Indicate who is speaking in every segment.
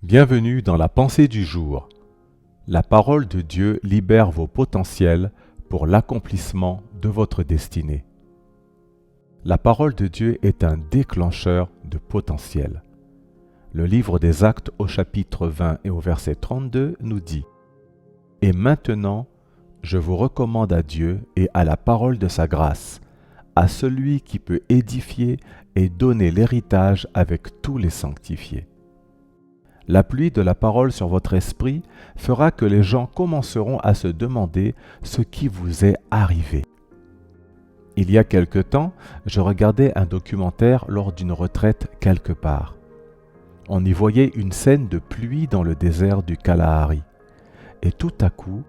Speaker 1: Bienvenue dans la pensée du jour. La parole de Dieu libère vos potentiels pour l'accomplissement de votre destinée. La parole de Dieu est un déclencheur de potentiel. Le livre des Actes au chapitre 20 et au verset 32 nous dit « Et maintenant, je vous recommande à Dieu et à la parole de sa grâce, à celui qui peut édifier et donner l'héritage avec tous les sanctifiés. » La pluie de la parole sur votre esprit fera que les gens commenceront à se demander ce qui vous est arrivé. Il y a quelque temps, je regardais un documentaire lors d'une retraite quelque part. On y voyait une scène de pluie dans le désert du Kalahari. Et tout à coup,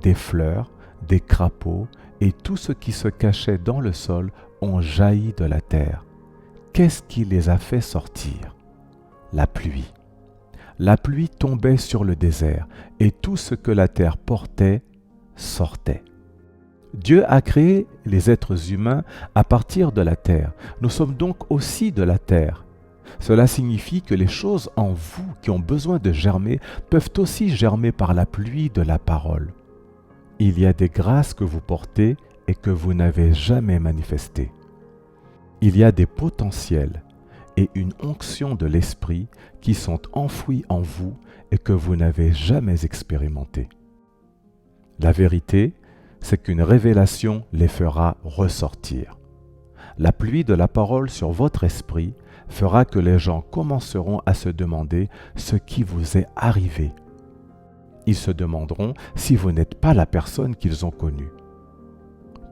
Speaker 1: des fleurs, des crapauds et tout ce qui se cachait dans le sol ont jailli de la terre. Qu'est-ce qui les a fait sortir? La pluie. La pluie tombait sur le désert et tout ce que la terre portait sortait. Dieu a créé les êtres humains à partir de la terre. Nous sommes donc aussi de la terre. Cela signifie que les choses en vous qui ont besoin de germer peuvent aussi germer par la pluie de la parole. Il y a des grâces que vous portez et que vous n'avez jamais manifestées. Il y a des potentiels et une onction de l'esprit qui sont enfouis en vous et que vous n'avez jamais expérimenté. La vérité, c'est qu'une révélation les fera ressortir. La pluie de la parole sur votre esprit fera que les gens commenceront à se demander ce qui vous est arrivé. Ils se demanderont si vous n'êtes pas la personne qu'ils ont connue.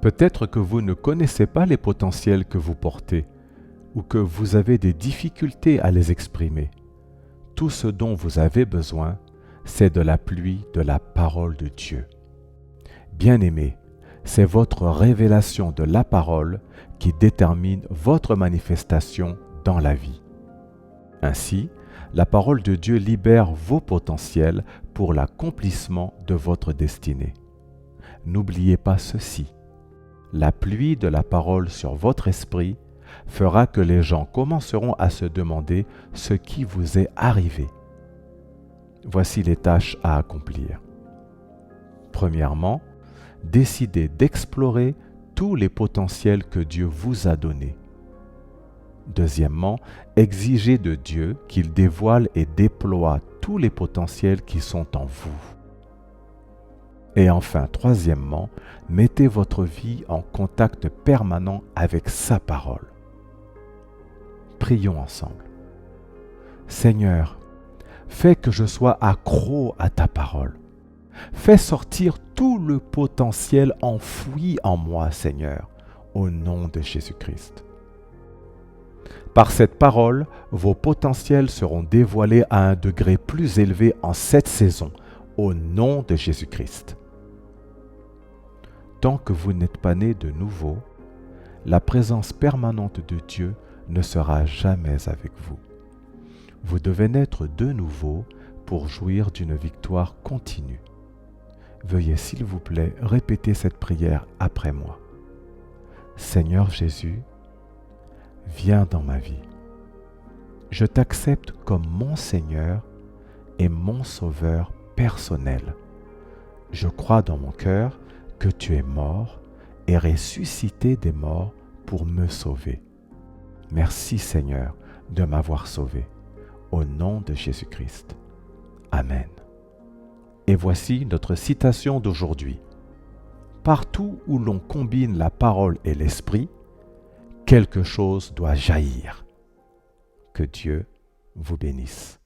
Speaker 1: Peut-être que vous ne connaissez pas les potentiels que vous portez, ou que vous avez des difficultés à les exprimer. Tout ce dont vous avez besoin, c'est de la pluie de la parole de Dieu. Bien-aimés, c'est votre révélation de la parole qui détermine votre manifestation dans la vie. Ainsi, la parole de Dieu libère vos potentiels pour l'accomplissement de votre destinée. N'oubliez pas ceci. La pluie de la parole sur votre esprit fera que les gens commenceront à se demander ce qui vous est arrivé. Voici les tâches à accomplir. Premièrement, décidez d'explorer tous les potentiels que Dieu vous a donnés. Deuxièmement, exigez de Dieu qu'il dévoile et déploie tous les potentiels qui sont en vous. Et enfin, troisièmement, mettez votre vie en contact permanent avec sa parole. Prions ensemble. Seigneur, fais que je sois accro à ta parole. Fais sortir tout le potentiel enfoui en moi, Seigneur, au nom de Jésus-Christ. Par cette parole, vos potentiels seront dévoilés à un degré plus élevé en cette saison, au nom de Jésus-Christ. Tant que vous n'êtes pas né de nouveau, la présence permanente de Dieu ne sera jamais avec vous. Vous devez naître de nouveau pour jouir d'une victoire continue. Veuillez s'il vous plaît répéter cette prière après moi. Seigneur Jésus, viens dans ma vie. Je t'accepte comme mon Seigneur et mon Sauveur personnel. Je crois dans mon cœur que tu es mort et ressuscité des morts pour me sauver. Merci Seigneur de m'avoir sauvé. Au nom de Jésus-Christ. Amen. Et voici notre citation d'aujourd'hui. Partout où l'on combine la parole et l'esprit, quelque chose doit jaillir. Que Dieu vous bénisse.